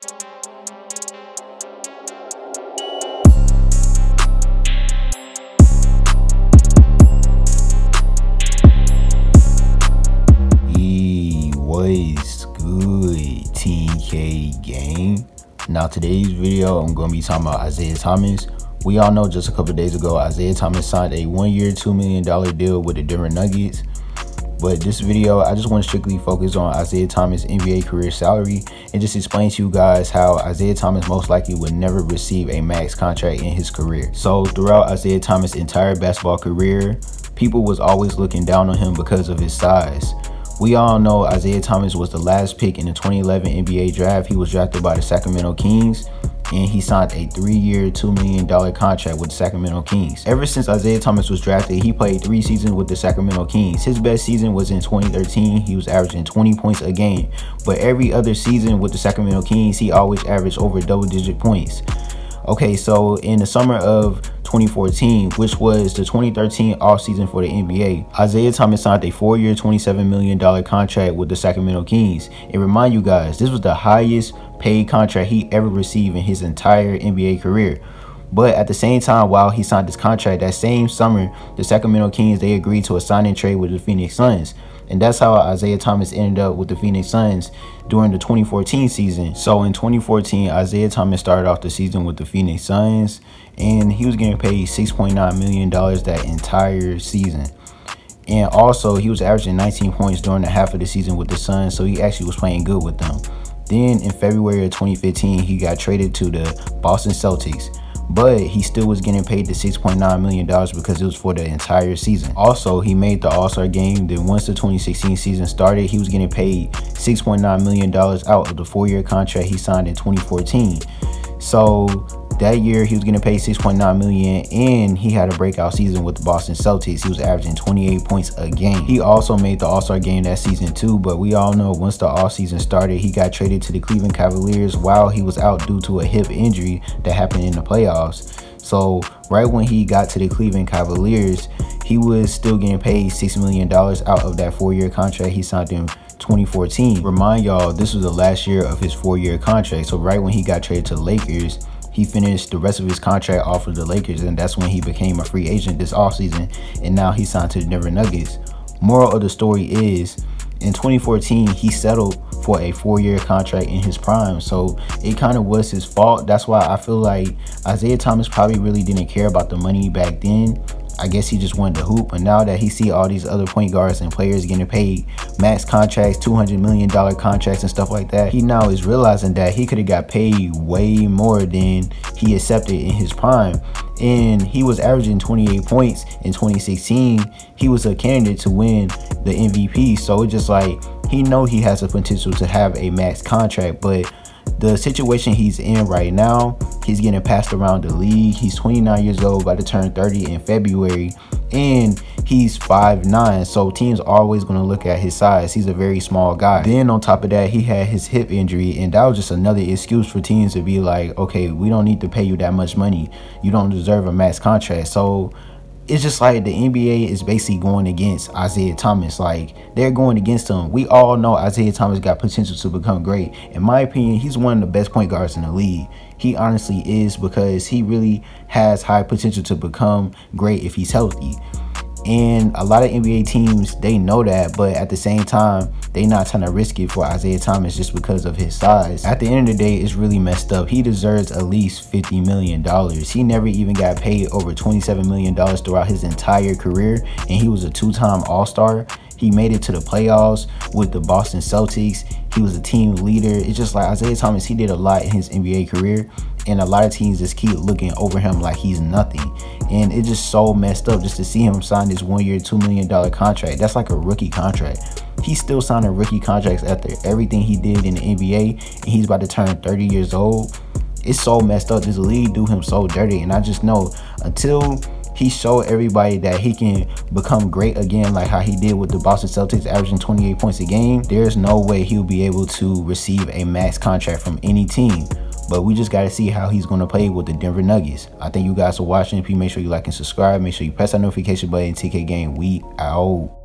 What's good, TK gang? Now today's video, I'm going to be talking about Isaiah Thomas. We all know just a couple days ago, Isaiah Thomas signed a 1-year, $2 million deal with the Denver Nuggets. But this video, I just want to strictly focus on Isaiah Thomas' NBA career salary and just explain to you guys how Isaiah Thomas most likely would never receive a max contract in his career. So throughout Isaiah Thomas' entire basketball career, people was always looking down on him because of his size. We all know Isaiah Thomas was the last pick in the 2011 NBA draft. He was drafted by the Sacramento Kings, and he signed a 3-year, $2 million contract with the Sacramento Kings. Ever since Isaiah Thomas was drafted, he played 3 seasons with the Sacramento Kings. His best season was in 2013. He was averaging 20 points a game. But every other season with the Sacramento Kings, he always averaged over double-digit points. Okay, so in the summer of 2014, which was the 2013 offseason for the NBA, Isaiah Thomas signed a 4-year, $27 million contract with the Sacramento Kings. And remind you guys, this was the highest paid contract he ever received in his entire NBA career. But at the same time, while he signed this contract, that same summer, the Sacramento Kings, they agreed to a sign-and trade with the Phoenix Suns. And that's how Isaiah Thomas ended up with the Phoenix Suns during the 2014 season. So in 2014, Isaiah Thomas started off the season with the Phoenix Suns, and he was getting paid $6.9 million that entire season. And also, he was averaging 19 points during the half of the season with the Suns, so he actually was playing good with them. Then in February of 2015, he got traded to the Boston Celtics. But he still was getting paid the $6.9 million because it was for the entire season. Also, he made the All-Star game. Then once the 2016 season started, he was getting paid $6.9 million out of the 4-year contract he signed in 2014. So that year, he was getting paid $6.9 million, and he had a breakout season with the Boston Celtics. He was averaging 28 points a game. He also made the All-Star game that season too, but we all know once the off-season started, he got traded to the Cleveland Cavaliers while he was out due to a hip injury that happened in the playoffs. So right when he got to the Cleveland Cavaliers, he was still getting paid $6 million out of that 4-year contract he signed in 2014. Remind y'all, this was the last year of his 4-year contract. So right when he got traded to the Lakers, he finished the rest of his contract off of the Lakers, and that's when he became a free agent this offseason, and now he signed to the Denver Nuggets. Moral of the story is, in 2014, he settled for a 4-year contract in his prime, so it kind of was his fault. That's why I feel like Isaiah Thomas probably really didn't care about the money back then. I guess he just wanted to hoop, but now that he see all these other point guards and players getting paid max contracts, $200 million contracts and stuff like that, he now is realizing that he could have got paid way more than he accepted in his prime. And he was averaging 28 points in 2016. He was a candidate to win the MVP, so it's just like he know he has the potential to have a max contract, but the situation he's in right now, he's getting passed around the league. He's 29 years old, about to turn 30 in February, and he's 5'9", so teams are always going to look at his size. He's a very small guy. Then on top of that, he had his hip injury, and that was just another excuse for teams to be like, okay, we don't need to pay you that much money. You don't deserve a max contract. So it's just like the NBA is basically going against Isaiah Thomas. Like, they're going against him. We all know Isaiah Thomas got potential to become great. In my opinion, he's one of the best point guards in the league. He honestly is, because he really has high potential to become great if he's healthy. And a lot of NBA teams, they know that, but at the same time, they not trying to risk it for Isaiah Thomas just because of his size. At the end of the day, it's really messed up. He deserves at least $50 million. He never even got paid over $27 million throughout his entire career, and he was a 2-time All-Star. He made it to the playoffs with the Boston Celtics. He was a team leader. It's just like Isaiah Thomas, he did a lot in his NBA career, and a lot of teams just keep looking over him like he's nothing. And it's just so messed up just to see him sign this 1-year, $2 million contract. That's like a rookie contract. He's still signing rookie contracts after everything he did in the NBA, and he's about to turn 30 years old. It's so messed up. This league do him so dirty, and I just know until he showed everybody that he can become great again, like how he did with the Boston Celtics, averaging 28 points a game, there's no way he'll be able to receive a max contract from any team. But we just got to see how he's going to play with the Denver Nuggets. I thank you guys for watching. Please make sure you like and subscribe. Make sure you press that notification button. TK Gang, we out.